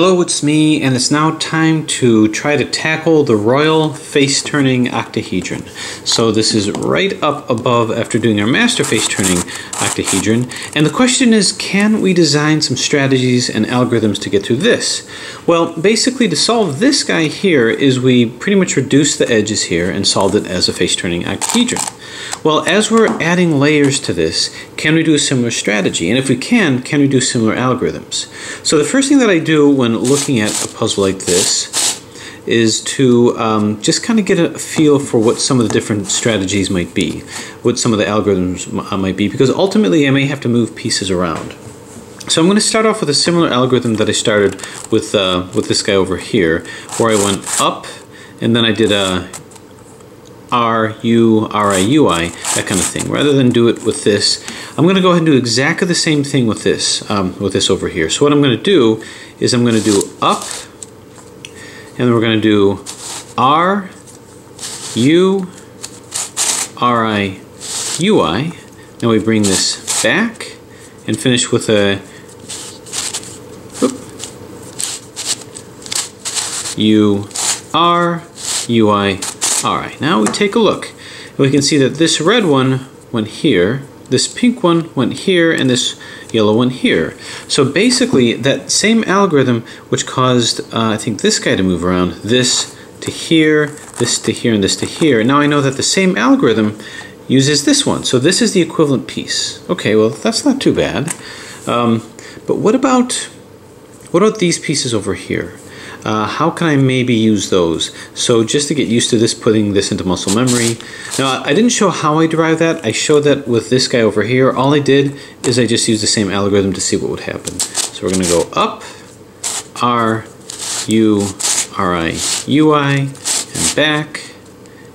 Hello, it's me, and it's now time to try to tackle the royal face-turning octahedron. So this is right up above after doing our master face-turning octahedron, and the question is, can we design some strategies and algorithms to get through this? Well, basically to solve this guy here is we pretty much reduced the edges here and solved it as a face-turning octahedron. Well, as we're adding layers to this, can we do a similar strategy? And if we can we do similar algorithms? So the first thing that I do when looking at a puzzle like this is to just kind of get a feel for what some of the different strategies might be, what some of the algorithms might be, because ultimately I may have to move pieces around. So I'm going to start off with a similar algorithm that I started with this guy over here, where I went up and then I did a R, U, R, I, U, I, that kind of thing. Rather than do it with this, I'm going to go ahead and do exactly the same thing with this over here. So what I'm going to do is I'm going to do up, and then we're going to do R, U, R, I, U, I. Now we bring this back and finish with a U, R, U, I, Alright, now we take a look, and we can see that this red one went here, this pink one went here, and this yellow one here. So basically, that same algorithm which caused, I think, this guy to move around, this to here, this to here, and this to here. Now I know that the same algorithm uses this one, so this is the equivalent piece. Okay, well, that's not too bad. But what about these pieces over here? How can I maybe use those? So just to get used to this, putting this into muscle memory. Now, I didn't show how I derived that. I showed that with this guy over here. All I did is I just used the same algorithm to see what would happen. So we're going to go up, R, U, R, I, U, I, and back,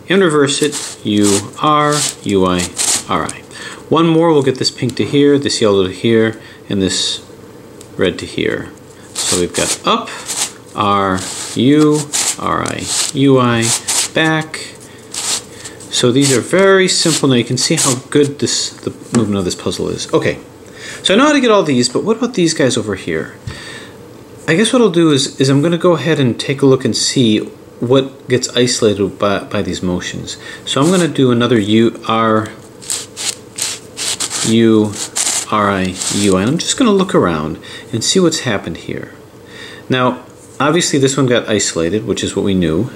and reverse it, U, R, U, I, R, I. One more, we'll get this pink to here, this yellow to here, and this red to here. So we've got up, R, U, R, I, U, I, back. So these are very simple. Now you can see how good the movement of this puzzle is. Okay, so I know how to get all these, but what about these guys over here? I guess what I'll do is I'm going to go ahead and take a look and see what gets isolated by these motions. So I'm going to do another U, R, U, R, I, U, I, and I'm just going to look around and see what's happened here. Now, obviously this one got isolated, which is what we knew.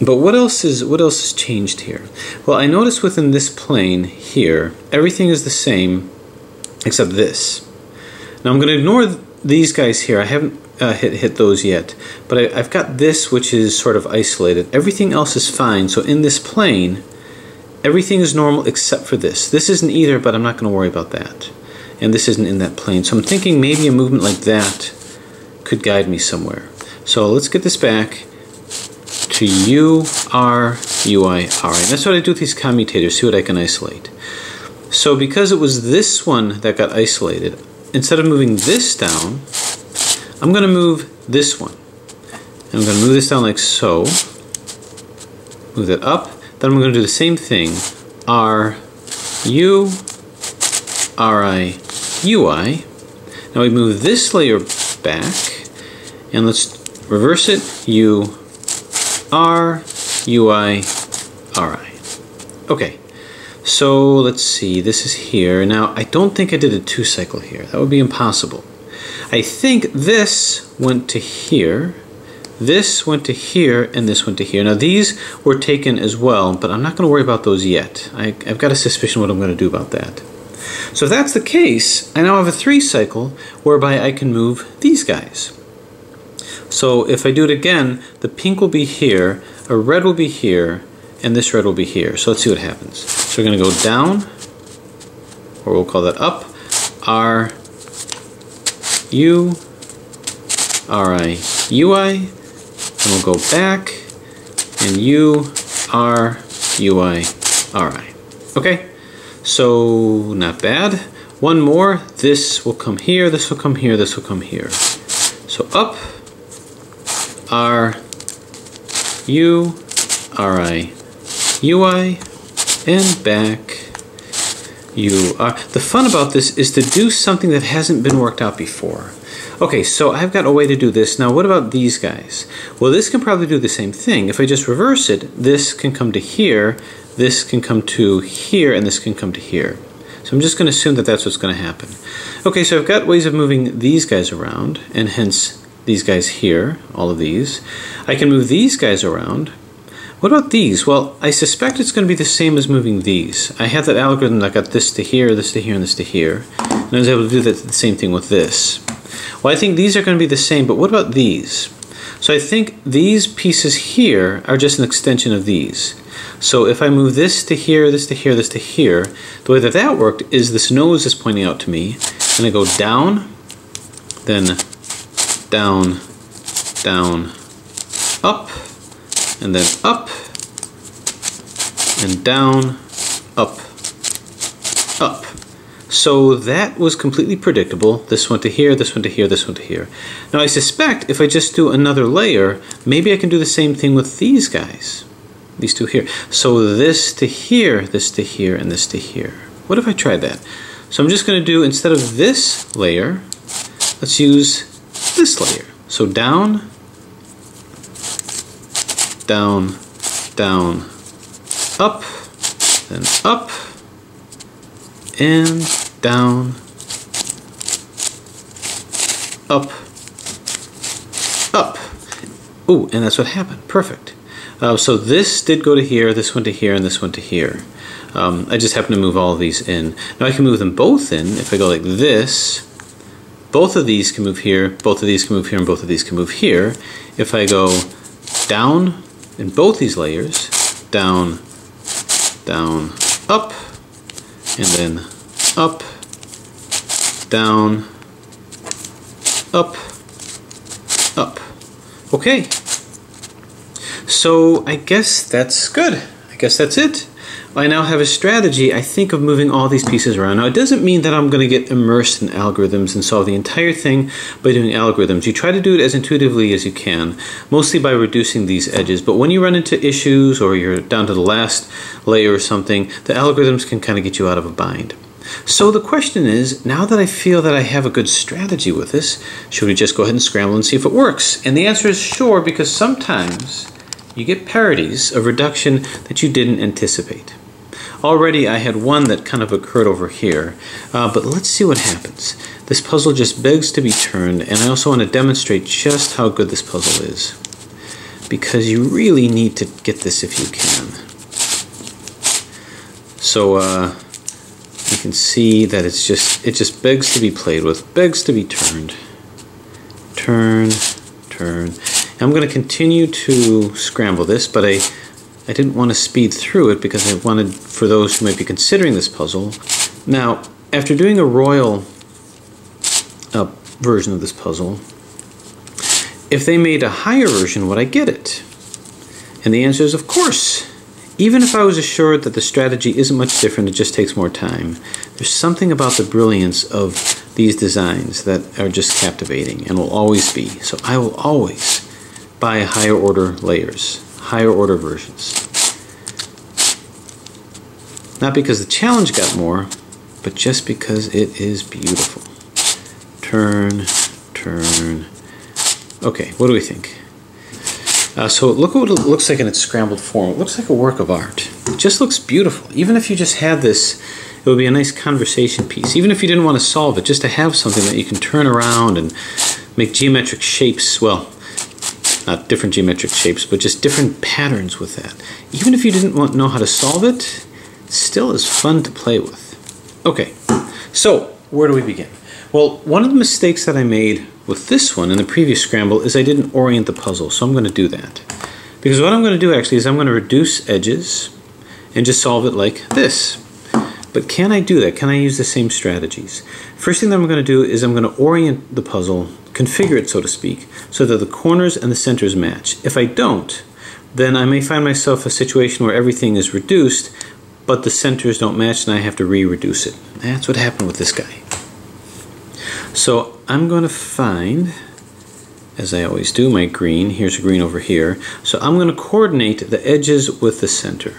But what else has changed here? Well, I noticed within this plane here, everything is the same except this. Now I'm going to ignore these guys here. I haven't hit those yet. But I've got this, which is sort of isolated. Everything else is fine. So in this plane, everything is normal except for this. This isn't either, but I'm not going to worry about that. And this isn't in that plane. So I'm thinking maybe a movement like that could guide me somewhere. So let's get this back to U, R, U, I, R, I. That's what I do with these commutators, see what I can isolate. So because it was this one that got isolated, instead of moving this down, I'm going to move this one. And I'm going to move this down like so. Move that up. Then I'm going to do the same thing. R, U, R, I, U, I. Now we move this layer back. And let's reverse it, U, R, U, I, R, I. Okay, so let's see, this is here. Now, I don't think I did a 2-cycle here. That would be impossible. I think this went to here, this went to here, and this went to here. Now, these were taken as well, but I'm not going to worry about those yet. I've got a suspicion what I'm going to do about that. So if that's the case, I now have a 3-cycle whereby I can move these guys. So if I do it again, the pink will be here, a red will be here, and this red will be here. So let's see what happens. So we're going to go down, or we'll call that up, R, U, R, I, U, I, and we'll go back, and U, R, U, I, R, I. Okay, so not bad. One more, this will come here, this will come here, this will come here. So up, R, U, R, I, U, I, and back, you are. The fun about this is to do something that hasn't been worked out before. Okay, so I've got a way to do this. Now what about these guys? Well, this can probably do the same thing. If I just reverse it, this can come to here, this can come to here, and this can come to here. So I'm just going to assume that that's what's going to happen. Okay, so I've got ways of moving these guys around, and hence these guys here, all of these. I can move these guys around. What about these? Well, I suspect it's going to be the same as moving these. I had that algorithm that got this to here, this to here, and this to here. And I was able to do the same thing with this. Well, I think these are going to be the same, but what about these? So I think these pieces here are just an extension of these. So if I move this to here, this to here, this to here, the way that that worked is this nose is pointing out to me, and I go down, then down, down, up, and then up, and down, up, up. So that was completely predictable. This went to here, this went to here, this went to here. Now I suspect if I just do another layer, maybe I can do the same thing with these guys. These two here. So this to here, and this to here. What if I tried that? So I'm just going to do, instead of this layer, let's use this layer. So down, down, down, up, then up, and down, up, up. Ooh, and that's what happened. Perfect. So this did go to here, this went to here, and this went to here. I just happen to move all of these in. Now I can move them both in. If I go like this, both of these can move here, both of these can move here, and both of these can move here. If I go down in both these layers, down, down, up, and then up, down, up, up. Okay. So I guess that's good. I guess that's it. I now have a strategy, I think, of moving all these pieces around. Now, it doesn't mean that I'm going to get immersed in algorithms and solve the entire thing by doing algorithms. You try to do it as intuitively as you can, mostly by reducing these edges. But when you run into issues or you're down to the last layer or something, the algorithms can kind of get you out of a bind. So the question is, now that I feel that I have a good strategy with this, should we just go ahead and scramble and see if it works? And the answer is sure, because sometimes you get parities of reduction that you didn't anticipate. Already I had one that kind of occurred over here, but let's see what happens. This puzzle just begs to be turned, and I also want to demonstrate just how good this puzzle is, because you really need to get this if you can. So you can see that it just begs to be played with, begs to be turned. Turn, turn. I'm going to continue to scramble this, but I didn't want to speed through it because I wanted, for those who might be considering this puzzle. Now, after doing a royal version of this puzzle, if they made a higher version, would I get it? And the answer is, of course. Even if I was assured that the strategy isn't much different, it just takes more time, there's something about the brilliance of these designs that are just captivating and will always be. So I will always buy higher order layers, higher order versions. Not because the challenge got more, but just because it is beautiful. Turn, turn. Okay, what do we think? So look at what it looks like in its scrambled form. It looks like a work of art. It just looks beautiful. Even if you just had this, it would be a nice conversation piece. Even if you didn't want to solve it, just to have something that you can turn around and make geometric shapes, well, not different geometric shapes, but just different patterns with that. Even if you didn't know how to solve it, it still is fun to play with. Okay, so where do we begin? Well, one of the mistakes that I made with this one in the previous scramble is I didn't orient the puzzle, so I'm going to do that. Because what I'm going to do actually is I'm going to reduce edges and just solve it like this. But can I do that? Can I use the same strategies? First thing that I'm going to do is I'm going to orient the puzzle, configure it so to speak, so that the corners and the centers match. If I don't, then I may find myself a situation where everything is reduced, but the centers don't match and I have to re-reduce it. That's what happened with this guy. So I'm going to find, as I always do, my green. Here's a green over here. So I'm going to coordinate the edges with the center.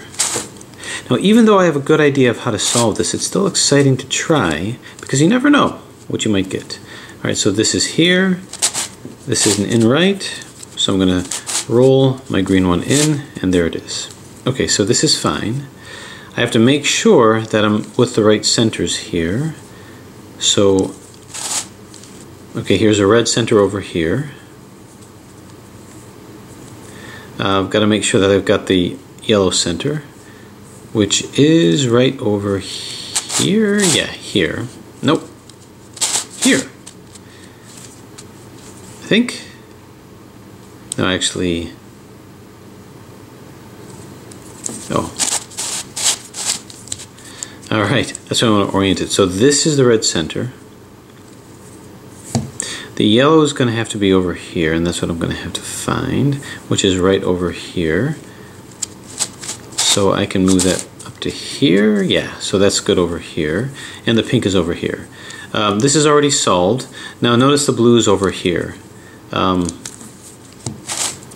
Now, even though I have a good idea of how to solve this, it's still exciting to try because you never know what you might get. All right, so this is here. This is an in right. So I'm going to roll my green one in, and there it is. Okay, so this is fine. I have to make sure that I'm with the right centers here. So, okay, here's a red center over here. I've got to make sure that I've got the yellow center, which is right over here. Yeah, here. Nope. Here. I think. No, actually. Oh. Alright, that's what I want to orient it. So this is the red center. The yellow is going to have to be over here, and that's what I'm going to have to find, which is right over here. So I can move that up to here. Yeah, so that's good over here. And the pink is over here. This is already solved. Now notice the blue is over here.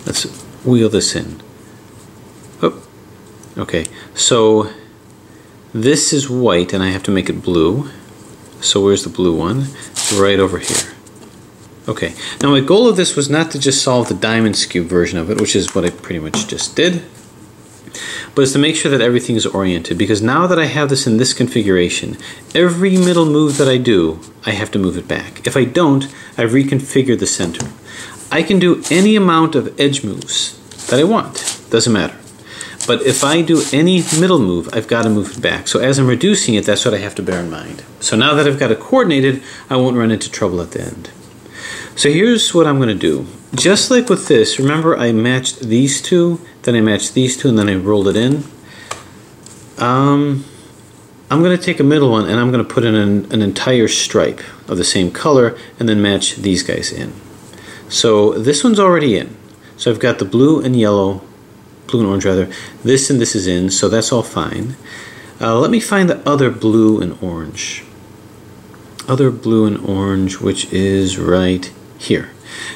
Let's wheel this in. Oh, okay, so this is white and I have to make it blue. So where's the blue one? It's right over here. Okay, now my goal of this was not to just solve the diamonds cube version of it, which is what I pretty much just did, but it's to make sure that everything is oriented, because now that I have this in this configuration, every middle move that I do, I have to move it back. If I don't, I've reconfigured the center. I can do any amount of edge moves that I want, doesn't matter. But if I do any middle move, I've got to move it back. So as I'm reducing it, that's what I have to bear in mind. So now that I've got it coordinated, I won't run into trouble at the end. So here's what I'm going to do. Just like with this, remember I matched these two, then I matched these two, and then I rolled it in. I'm going to take a middle one and I'm going to put in an entire stripe of the same color and then match these guys in. So this one's already in. So I've got the blue and yellow, blue and orange rather. This and this is in, so that's all fine. Let me find the other blue and orange. Other blue and orange, which is right here.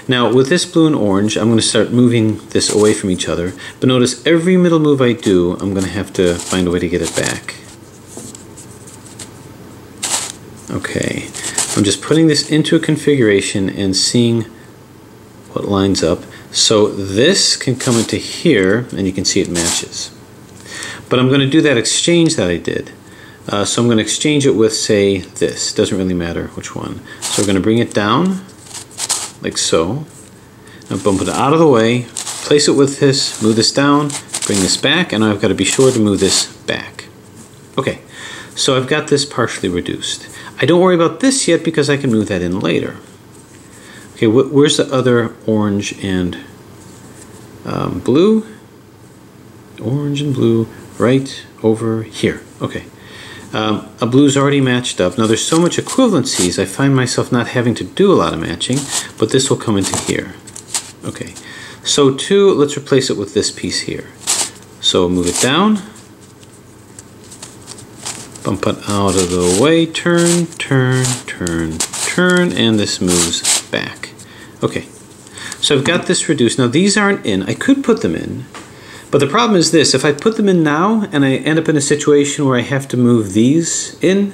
Now with this blue and orange, I'm going to start moving this away from each other. But notice every middle move I do, I'm going to have to find a way to get it back. Okay, I'm just putting this into a configuration and seeing what lines up. So this can come into here, and you can see it matches. But I'm going to do that exchange that I did. So I'm going to exchange it with, say, this. Doesn't really matter which one. So we're going to bring it down, like so. And bump it out of the way, place it with this, move this down, bring this back, and now I've got to be sure to move this back. Okay, so I've got this partially reduced. I don't worry about this yet because I can move that in later. Okay, where's the other orange and blue? Orange and blue, right over here. Okay. A blue's already matched up. Now there's so much equivalencies, I find myself not having to do a lot of matching, but this will come into here. Okay, so two, let's replace it with this piece here. So move it down, bump it out of the way, turn, turn, turn, turn, and this moves back. Okay, so I've got this reduced. Now these aren't in. I could put them in, but the problem is this. If I put them in now and I end up in a situation where I have to move these in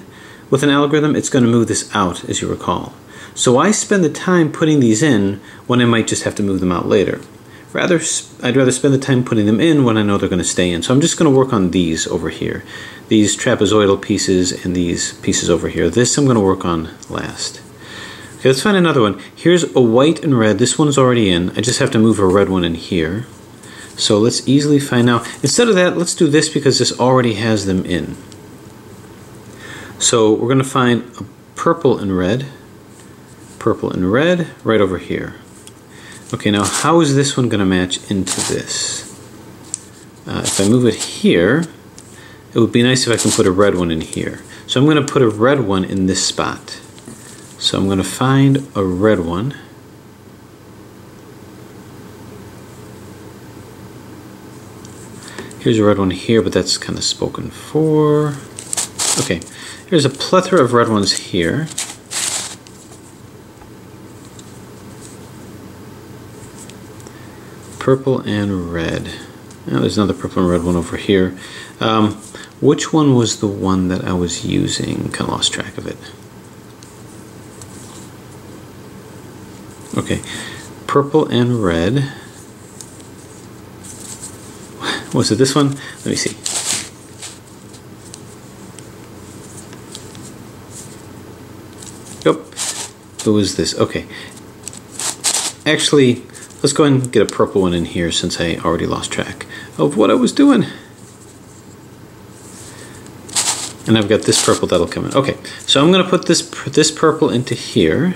with an algorithm, it's going to move this out, as you recall. So why spend the time putting these in when I might just have to move them out later? I'd rather spend the time putting them in when I know they're going to stay in. So I'm just going to work on these over here. These trapezoidal pieces and these pieces over here. This I'm going to work on last. Okay, let's find another one. Here's a white and red. This one's already in. I just have to move a red one in here. So let's easily find out. Instead of that, let's do this because this already has them in. So we're going to find a purple and red right over here. Okay, now how is this one going to match into this? If I move it here, it would be nice if I can put a red one in here. So I'm going to put a red one in this spot. So I'm going to find a red one. Here's a red one here, but that's kind of spoken for. Okay, here's a plethora of red ones here. Purple and red. Now there's another purple and red one over here. which one was the one that I was using? Kind of lost track of it. Okay, purple and red. Was it this one? Let me see. Yep, it was this. Okay. Actually, let's go ahead and get a purple one in here since I already lost track of what I was doing. And I've got this purple that'll come in. Okay, so I'm going to put this purple into here,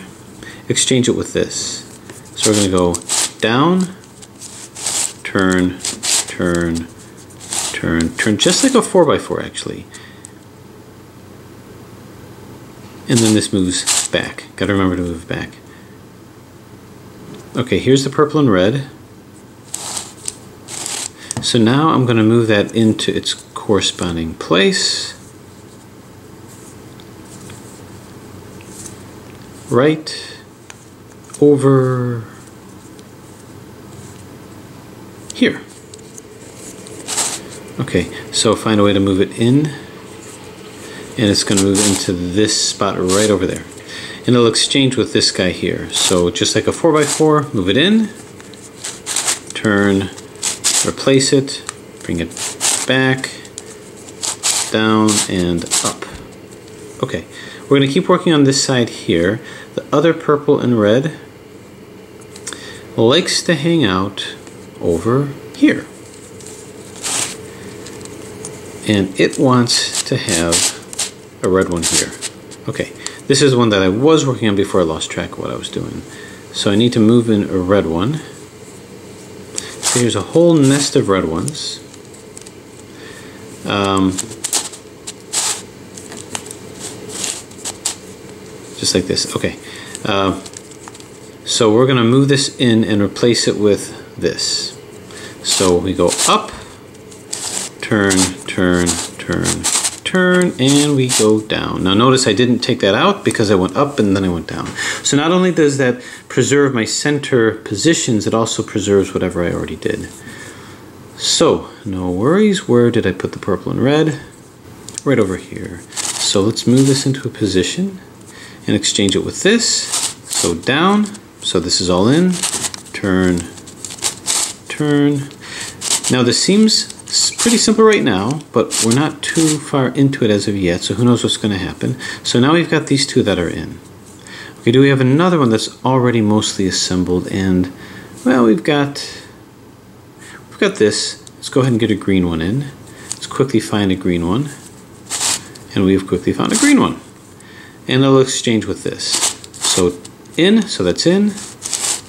exchange it with this. So we're going to go down, turn, turn, turn, turn, just like a 4x4 actually. And then this moves back. Got to remember to move back. Okay, here's the purple and red. So now I'm going to move that into its corresponding place. Right over here. Okay, so find a way to move it in, and it's going to move into this spot right over there. And it'll exchange with this guy here. So just like a 4x4, move it in, turn, replace it, bring it back, down, and up. Okay, we're going to keep working on this side here. The other purple and red likes to hang out over here. And it wants to have a red one here. Okay, this is one that I was working on before I lost track of what I was doing. So I need to move in a red one. So here's a whole nest of red ones. Just like this. Okay. So we're going to move this in and replace it with this. So we go up, turn, turn, turn, turn, and we go down. Now notice I didn't take that out because I went up and then I went down. So not only does that preserve my center positions, it also preserves whatever I already did. So no worries. Where did I put the purple and red? Right over here. So let's move this into a position and exchange it with this. So down. So this is all in. Turn, turn. Now this seems pretty simple right now, but we're not too far into it as of yet, so who knows what's going to happen. So now we've got these two that are in. Okay, do we have another one that's already mostly assembled? And well, we've got this. Let's go ahead and get a green one in. Let's quickly find a green one, and we've quickly found a green one. And it'll exchange with this. So in, so that's in.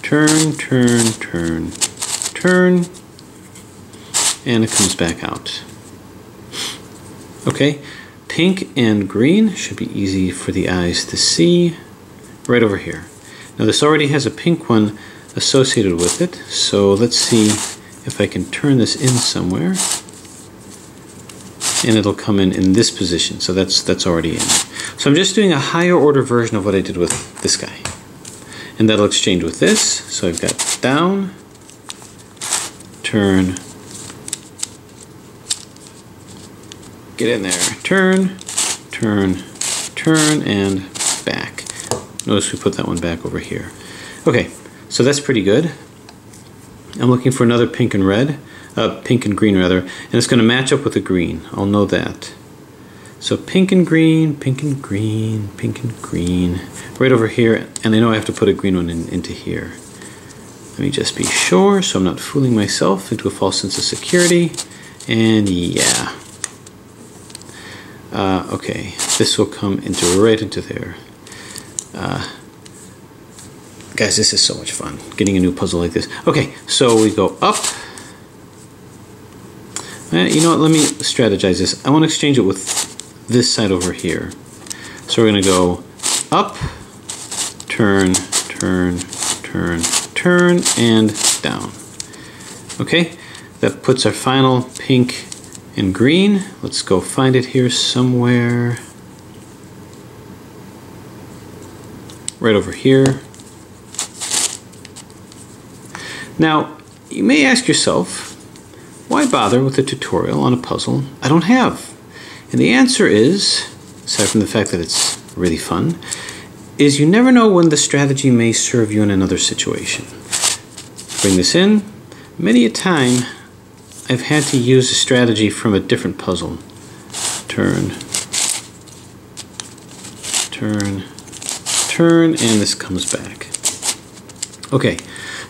Turn, turn, turn, turn. And it comes back out. Okay, pink and green should be easy for the eyes to see. Right over here. Now this already has a pink one associated with it, so let's see if I can turn this in somewhere. And it'll come in this position, so that's already in. So I'm just doing a higher order version of what I did with this guy. And that'll exchange with this. So I've got down, turn, get in there, turn, turn, turn, and back. Notice we put that one back over here. Okay, so that's pretty good. I'm looking for another pink and red, pink and green rather, and it's going to match up with the green. I'll know that. So pink and green, pink and green, pink and green, right over here, and I know I have to put a green one into here. Let me just be sure so I'm not fooling myself into a false sense of security, and yeah. Okay, this will come right into there. Guys, this is so much fun, getting a new puzzle like this. Okay, so we go up. You know what, let me strategize this. I want to exchange it with this side over here. So we're going to go up, turn, turn, turn, turn, and down. Okay, that puts our final pink and green. Let's go find it here somewhere. Right over here. Now, you may ask yourself, why bother with a tutorial on a puzzle I don't have? And the answer is, aside from the fact that it's really fun, is you never know when the strategy may serve you in another situation. Bring this in. Many a time I've had to use a strategy from a different puzzle. Turn, turn, turn, and this comes back. Okay,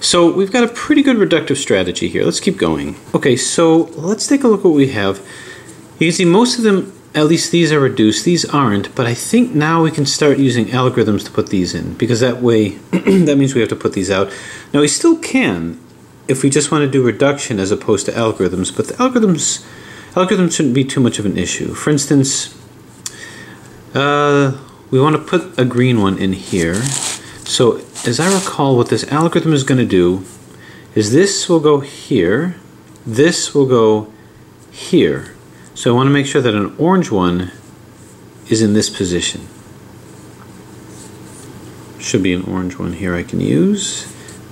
so we've got a pretty good reductive strategy here. Let's keep going. Okay, so let's take a look at what we have. You can see most of them, at least these are reduced, these aren't, but I think now we can start using algorithms to put these in, because that way, that means we have to put these out. Now we still can, if we just want to do reduction as opposed to algorithms, but the algorithms shouldn't be too much of an issue. For instance, we want to put a green one in here. So as I recall, what this algorithm is going to do is this will go here, this will go here. So I want to make sure that an orange one is in this position. Should be an orange one here I can use.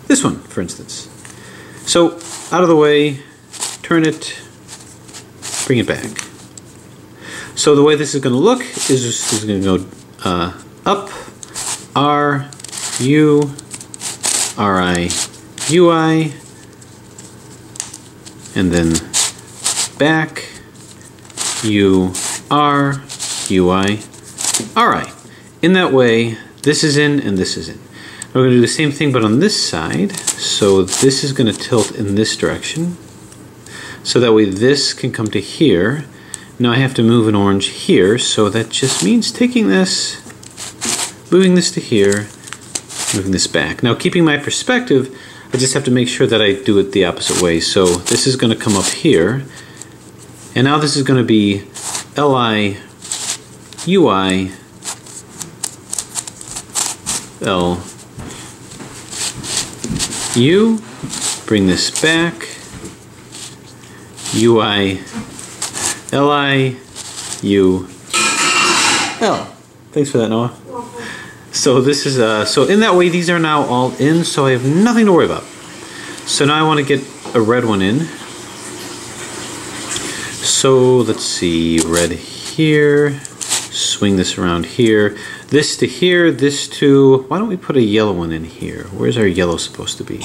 This one, for instance. So out of the way, turn it, bring it back. So the way this is going to look is this is going to go up, R, U, RI, UI, and then back, U, R, UI, RI. In that way, this is in and this is in. We're going to do the same thing but on this side. So this is going to tilt in this direction. So that way this can come to here. Now I have to move an orange here, so that just means taking this, moving this to here, moving this back. Now keeping my perspective, I just have to make sure that I do it the opposite way. So this is going to come up here, and now this is going to be LI, UI, L, U, bring this back, UI, LI, U, L. Thanks for that, Noah. So this is so in that way these are now all in, so I have nothing to worry about. So now I want to get a red one in. So let's see, red here, swing this around here, this to here, this to, why don't we put a yellow one in here? Where's our yellow supposed to be?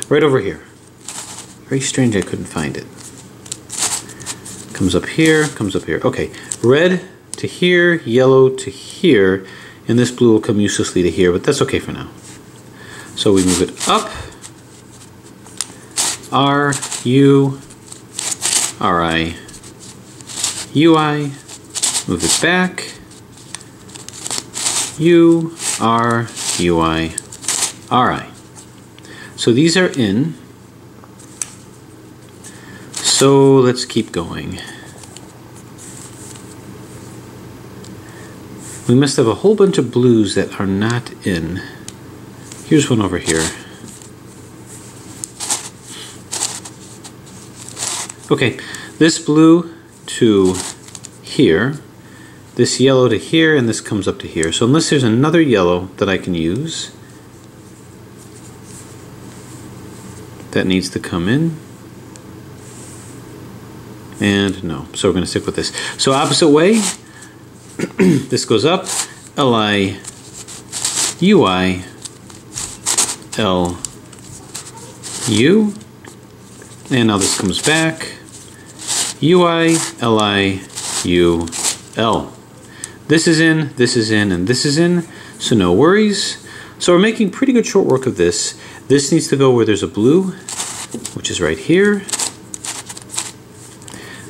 Right over here. Very strange I couldn't find it. Comes up here, comes up here. Okay, red to here, yellow to here, and this blue will come uselessly to here, but that's okay for now. So we move it up, R, U, RI, UI, move it back, U, R, UI, RI. So these are in. So let's keep going. We must have a whole bunch of blues that are not in. Here's one over here. Okay, this blue to here, this yellow to here, and this comes up to here. So unless there's another yellow that I can use, that needs to come in. And no, so we're going to stick with this. So opposite way, this goes up, LI, UI, L, U, and now this comes back, UI, LI, U, L. This is in, and this is in, so no worries. So we're making pretty good short work of this. This needs to go where there's a blue, which is right here.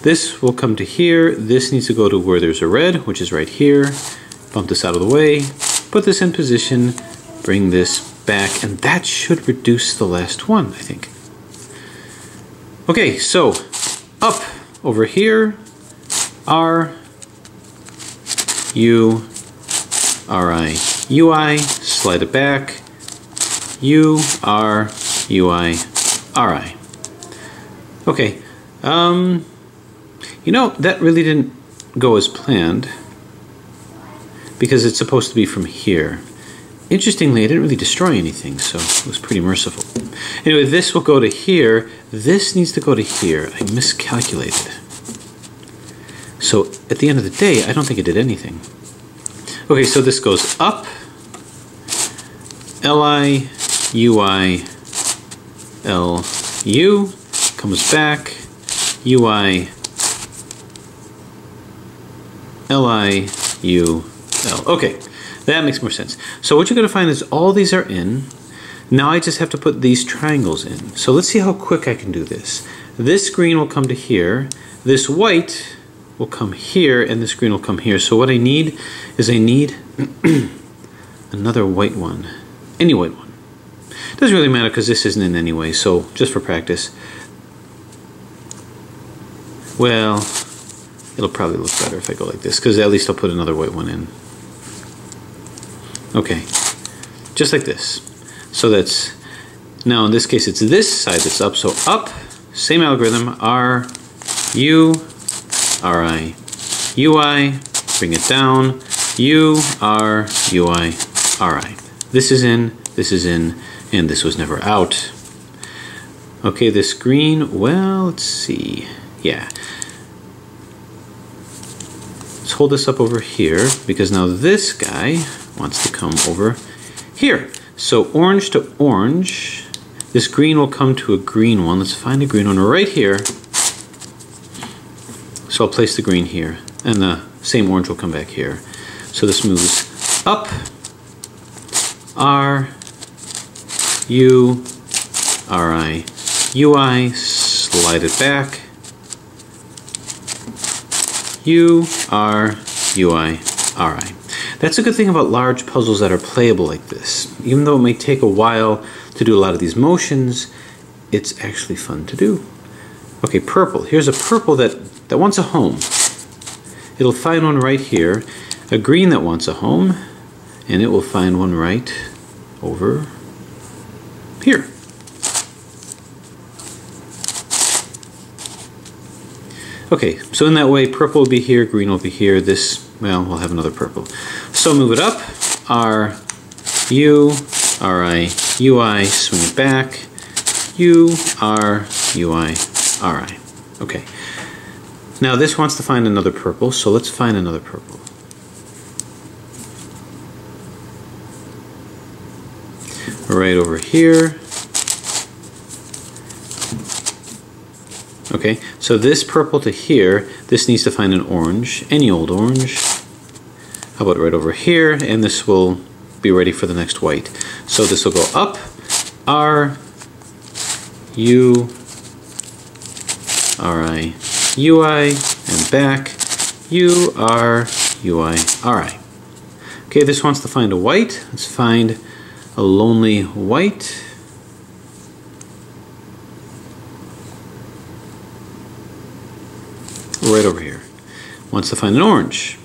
This will come to here. This needs to go to where there's a red, which is right here. Bump this out of the way, put this in position, bring this back, and that should reduce the last one, I think. Okay, so up over here, R, U, RI, UI, slide it back, U, R, UI, RI. Okay, you know, that really didn't go as planned because it's supposed to be from here. Interestingly, I didn't really destroy anything, so it was pretty merciful. Anyway, this will go to here. This needs to go to here. I miscalculated. So at the end of the day, I don't think it did anything. Okay, so this goes up, Li, Ui, Lu, comes back, Ui, Li, U, L. Okay, that makes more sense. So what you're going to find is all these are in. Now I just have to put these triangles in. So let's see how quick I can do this. This green will come to here, this white will come here, and this green will come here. So what I need is I need another white one. Any white one. Doesn't really matter because this isn't in anyway, so just for practice. Well, it'll probably look better if I go like this, because at least I'll put another white one in. Okay, just like this. So that's, now in this case it's this side that's up, so up, same algorithm, R, U, R-I, U-I, bring it down, U, R, U-I, R-I. This is in, and this was never out. Okay, this green, well, let's see, yeah. Let's hold this up over here, because now this guy wants to come over here. So orange to orange, this green will come to a green one. Let's find a green one right here. So I'll place the green here, and the same orange will come back here. So this moves up, R, U, R-I, U-I, slide it back, U, R, U-I, R-I. That's a good thing about large puzzles that are playable like this. Even though it may take a while to do a lot of these motions, it's actually fun to do. Okay, purple. Here's a purple that wants a home. It'll find one right here. A green that wants a home, and it will find one right over here. Okay, so in that way, purple will be here, green will be here. This, well, we'll have another purple. So move it up, R, U, R-I, U-I, swing it back, U, R, U-I, R-I. Okay. Now this wants to find another purple, so let's find another purple. Right over here. Okay, so this purple to here, this needs to find an orange, any old orange. How about right over here, and this will be ready for the next white. So this will go up, R, U, R-I, U-I, and back, U, R, U-I, R-I. Okay, this wants to find a white. Let's find a lonely white. Right over here. Wants to find an orange.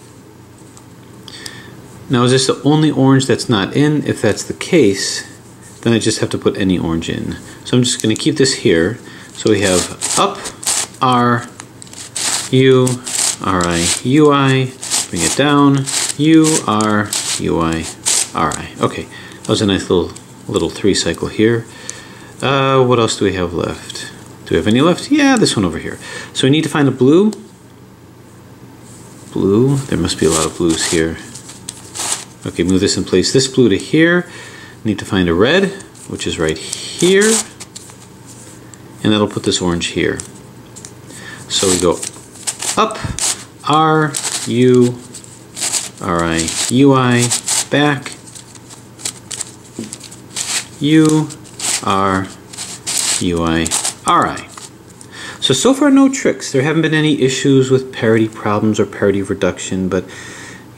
Now is this the only orange that's not in? If that's the case, then I just have to put any orange in. So I'm just going to keep this here. So we have up, R, U, R-I, U-I, bring it down, U, R, U-I, R-I. Okay, that was a nice little three cycle here. What else do we have left? Do we have any left? Yeah, this one over here. So we need to find a blue. Blue, there must be a lot of blues here. Okay, move this and place this blue to here. Need to find a red, which is right here. And that'll put this orange here. So we go up, R, U, R-I, U-I, back, U, R, U-I, R-I. So far no tricks. There haven't been any issues with parity problems or parity reduction, but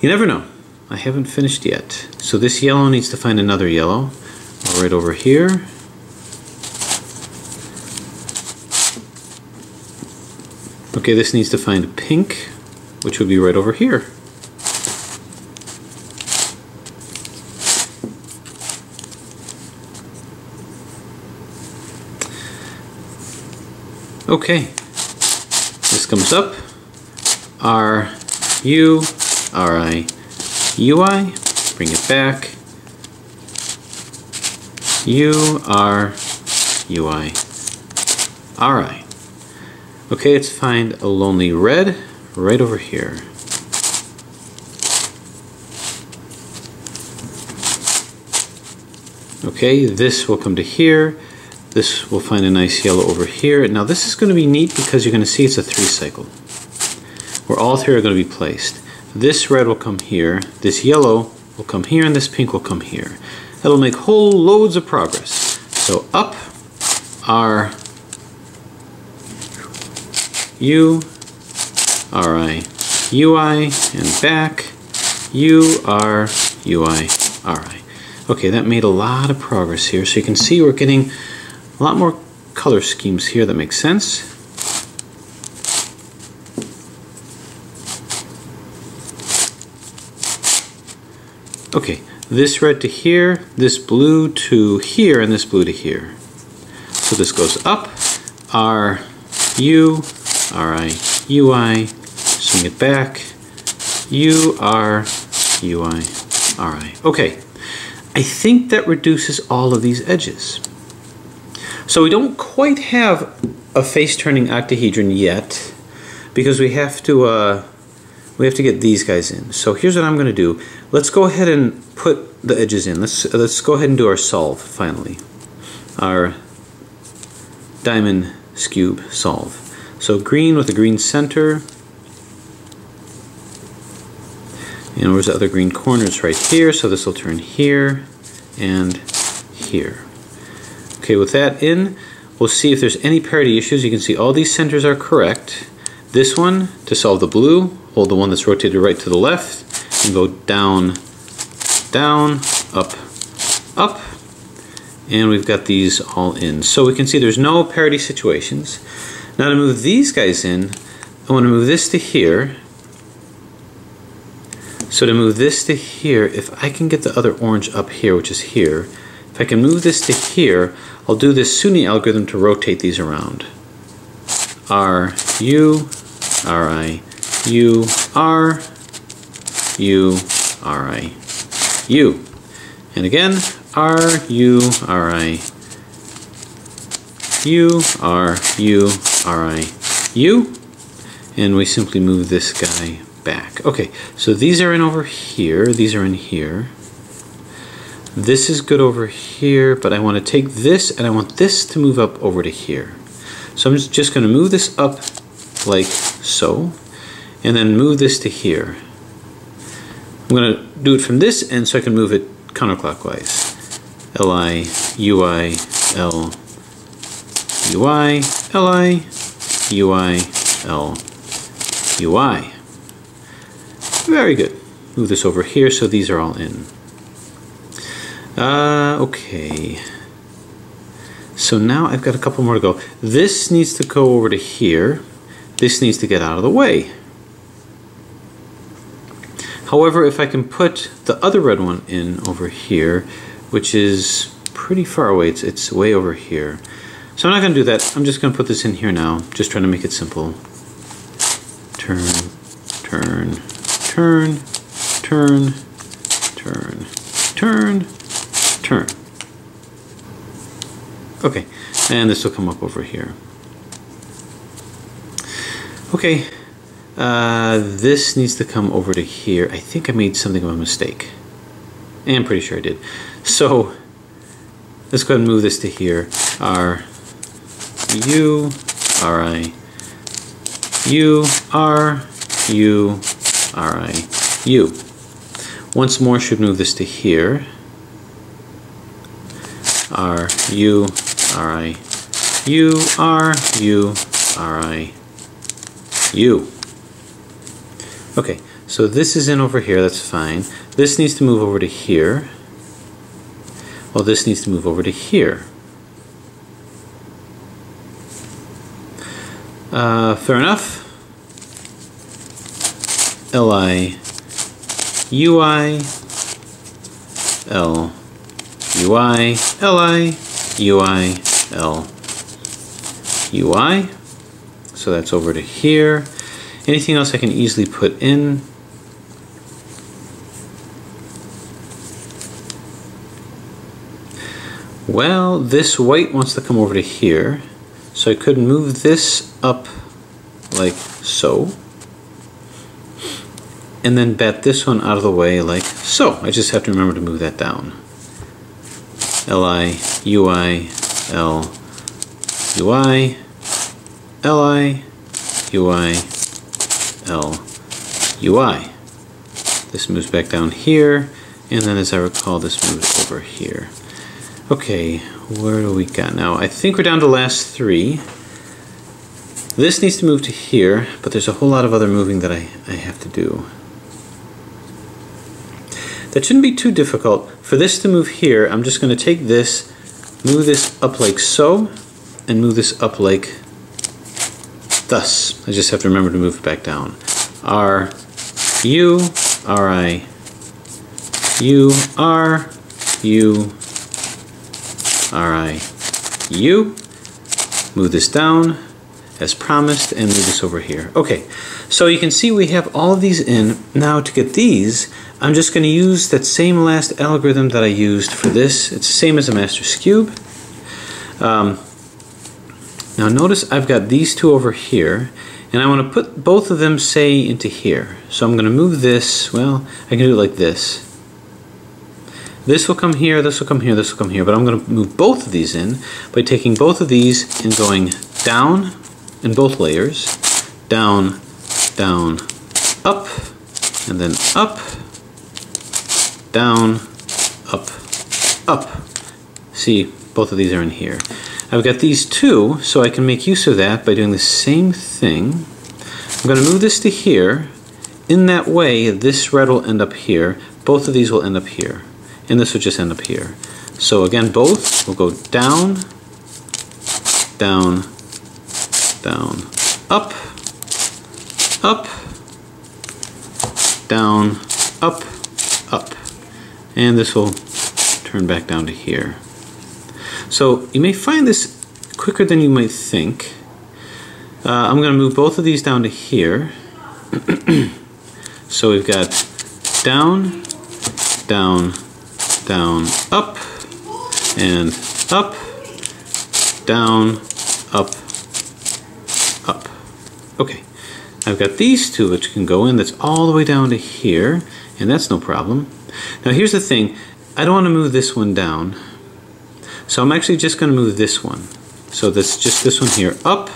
you never know. I haven't finished yet. So this yellow needs to find another yellow. Right over here. Okay, this needs to find pink, which would be right over here. Okay, this comes up, R, U, R-I, U-I, bring it back, U, R, U-I, R-I. Okay, let's find a lonely red right over here. Okay, this will come to here. This will find a nice yellow over here. Now this is going to be neat because you're going to see it's a 3 cycle, where all 3 are going to be placed. This red will come here, this yellow will come here, and this pink will come here. That'll make whole loads of progress. So up, R, U, RI, UI, and back, U, R, UI, RI. Okay, that made a lot of progress here. So you can see we're getting a lot more color schemes here that make sense. Okay, this red to here, this blue to here, and this blue to here. So this goes up, R, U, RI, UI, swing it back, U, R, UI, RI. Okay, I think that reduces all of these edges. So we don't quite have a face-turning octahedron yet, because we have to get these guys in. So here's what I'm going to do. Let's go ahead and put the edges in. Let's go ahead and do our solve finally. Our diamond cube solve. So green with a green center. And where's the other green corners? Right here. So this will turn here and here. Okay, with that in, we'll see if there's any parity issues. You can see all these centers are correct. This one, to solve the blue, hold the one that's rotated right to the left and go down, down, up, up, and we've got these all in. So we can see there's no parity situations. Now to move these guys in, I want to move this to here. So to move this to here, if I can get the other orange up here, which is here, if I can move this to here, I'll do this SUNY algorithm to rotate these around. R, U, R, I, U, R, U, R, I, U. And again, R, U, R, I, U, R, U, R, I, U. And we simply move this guy back. Okay, so these are in over here, these are in here. This is good over here, but I want to take this and I want this to move up over to here. So I'm just going to move this up like so, and then move this to here. I'm going to do it from this end so I can move it counterclockwise. Li, Ui, L, Ui, Li, Ui, L, Ui. Very good. Move this over here so these are all in. Okay. So now I've got a couple more to go. This needs to go over to here. This needs to get out of the way. However, if I can put the other red one in over here, which is pretty far away, it's way over here. So I'm not going to do that. I'm just going to put this in here now, just trying to make it simple. Turn, turn, turn, turn, turn, turn, turn. Okay, and this will come up over here. Okay, this needs to come over to here. I think I made something of a mistake. I'm pretty sure I did. So let's go ahead and move this to here. R, U, R, I, U, R, U, R, I, U. Once more should move this to here. R, U, R, I, U, R, U, R, I, U. Okay, so this is in over here, that's fine. This needs to move over to here. Well, this needs to move over to here. Fair enough. Li, Ui, L, Ui, Li, Ui, L, Ui. So that's over to here. Anything else I can easily put in? Well, this white wants to come over to here. So I could move this up like so. and then bat this one out of the way like so. I just have to remember to move that down. Li, ui, L, ui, Li, ui, L, ui. This moves back down here, and then as I recall, this moves over here. Okay, where do we got now? I think we're down to the last three. This needs to move to here, but there's a whole lot of other moving that I have to do. That shouldn't be too difficult. For this to move here, I'm just going to take this, move this up like so, and move this up like thus. I just have to remember to move it back down. R, U, R, I, U, R, U, R, I, U. Move this down as promised and move this over here. Okay, so you can see we have all of these in. Now to get these, I'm just going to use that same last algorithm that I used for this. It's the same as a master's cube. Now notice I've got these two over here, and I want to put both of them, say, into here. So I'm going to move this, well, I can do it like this. This will come here, this will come here, this will come here, but I'm going to move both of these in by taking both of these and going down in both layers, down, down, up, and then up, down, up, up. See, both of these are in here. I've got these two, so I can make use of that by doing the same thing. I'm going to move this to here. In that way, this red will end up here. Both of these will end up here. And this will just end up here. So again, both will go down, down, down, up, up, down, up, up. And this will turn back down to here. So you may find this quicker than you might think. I'm going to move both of these down to here. So we've got down, down, down, up, and up, down, up, up. Okay, I've got these two which can go in. That's all the way down to here, and that's no problem. Now here's the thing. I don't want to move this one down. So I'm actually just going to move this one. So that's just this one here. Up,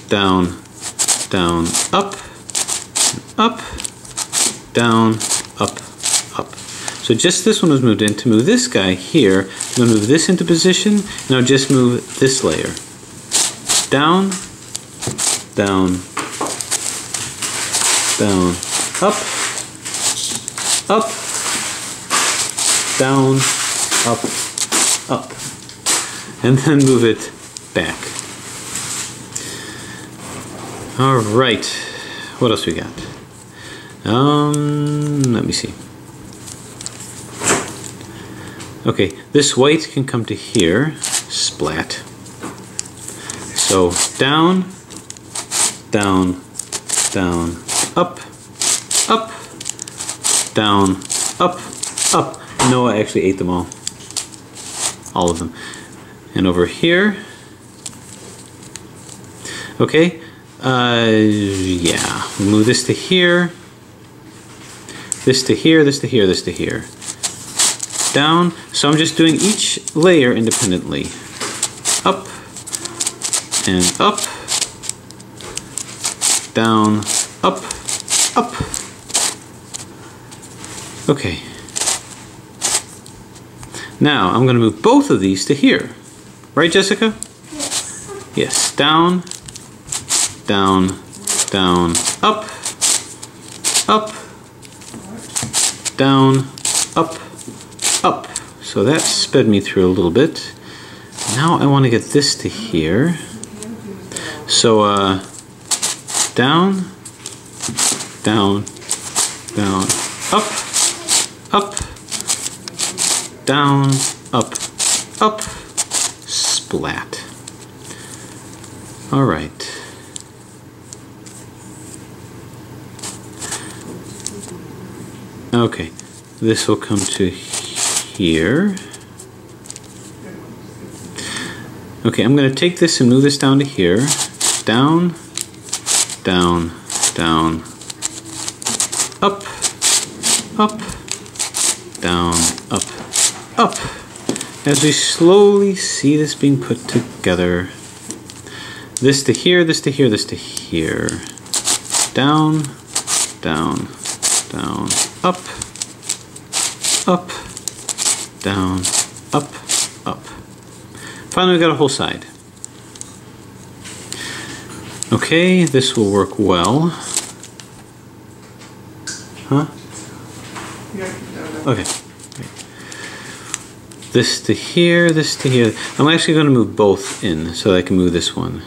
down, down, up, up, down, up, up. So just this one was moved in. To move this guy here, I'm going to move this into position. Now just move this layer. Down, down, down, up, up, down, up, up, and then move it back. All right, what else we got? Let me see. Okay, this white can come to here, splat. So down, down, down, up, up, down, up, up. No, I actually ate them all of them. And over here, okay, yeah, we'll move this to here, this to here, this to here, this to here. Down, so I'm just doing each layer independently. Up, and up, down, up, up. Okay. Now I'm going to move both of these to here. Right, Jessica? Yes. Down, down, down, up, up, down, up, up. So that sped me through a little bit. Now I want to get this to here. So down, down, down, up, up, down, up, up, splat. All right. Okay, this will come to here. Okay, I'm going to take this and move this down to here. Down, down, down, up, up, down, up, up. As we slowly see this being put together. This to here, this to here, this to here. Down, down, down, up, up, down, up, up. Finally, we got a whole side. Okay, this will work well. Huh? Okay. This to here, this to here. I'm actually going to move both in so that I can move this one,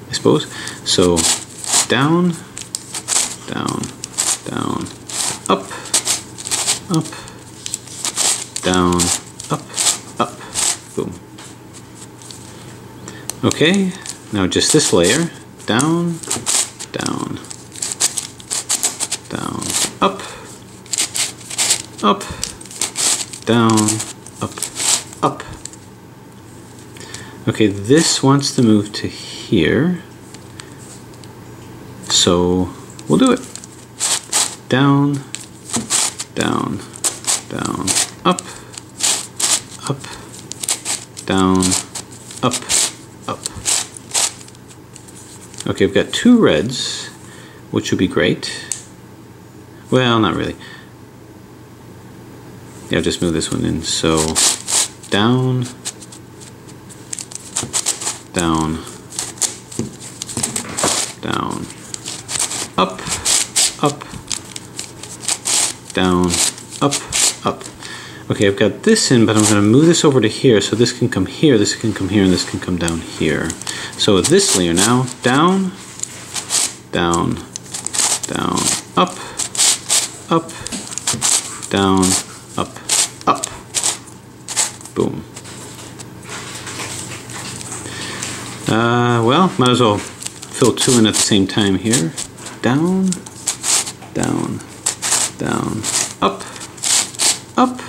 I suppose. So down, down, down, up, up, down, up, up, boom. Okay, now just this layer, down, down, down, up, up, down, up, up. Okay, this wants to move to here, so we'll do it. Down, down, down, up, up, down, up, up. Okay, we've got two reds, which would be great. Well, not really. Yeah, I'll just move this one in. So down, down, down, up, up, down, up, up. Okay, I've got this in, but I'm going to move this over to here, so this can come here, this can come here, and this can come down here. So with this layer now, down, down, down, up, up, down, up, up, boom. Well, might as well fill two in at the same time here. Down, down, down, up, up,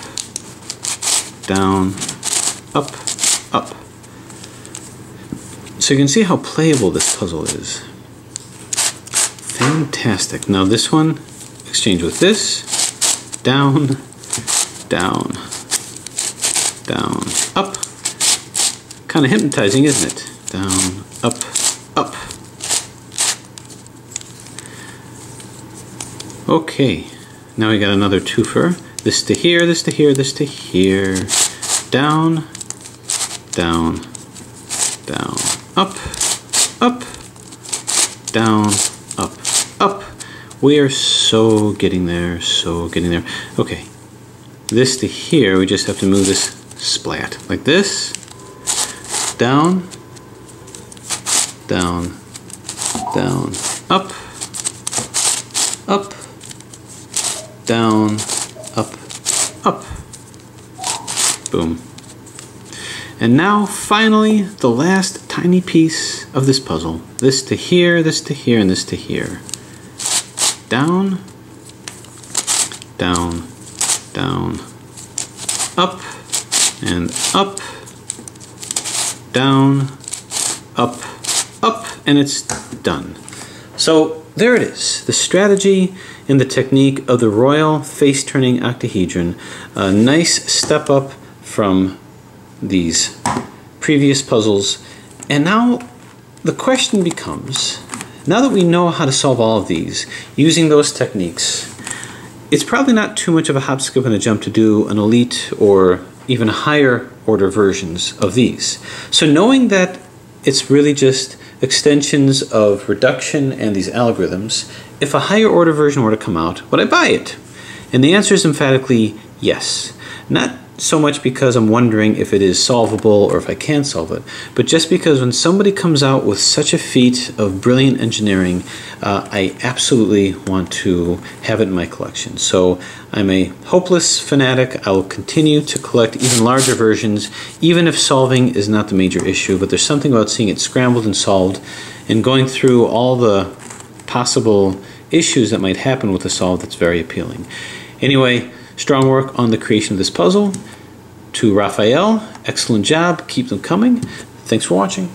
down, up, up. So you can see how playable this puzzle is. Fantastic. Now this one, exchange with this. Down, down, down, up. Kind of hypnotizing, isn't it? Down, up, up. Okay, now we got another twofer. This to here, this to here, this to here. Down, down, down, up, up, down, up, up. We are so getting there, so getting there. Okay, this to here, we just have to move this splat like this. Down, down, down, up, up, down, up, up. Boom. And now, finally, the last tiny piece of this puzzle. This to here, this to here, and this to here. Down, down, down, up, and up, down, up, up, and it's done. So there it is, the strategy and the technique of the Royal Face-Turning Octahedron. A nice step up from these previous puzzles. And now the question becomes, now that we know how to solve all of these using those techniques, it's probably not too much of a hop, skip, and a jump to do an elite or even higher order versions of these. So knowing that it's really just extensions of reduction and these algorithms, if a higher order version were to come out, would I buy it? And the answer is emphatically yes. Not so much because I'm wondering if it is solvable or if I can solve it, but just because when somebody comes out with such a feat of brilliant engineering, I absolutely want to have it in my collection. So I'm a hopeless fanatic. I will continue to collect even larger versions, even if solving is not the major issue, but there's something about seeing it scrambled and solved and going through all the possible issues that might happen with a solve that's very appealing. Anyway, strong work on the creation of this puzzle. To Raphael, excellent job. Keep them coming. Thanks for watching.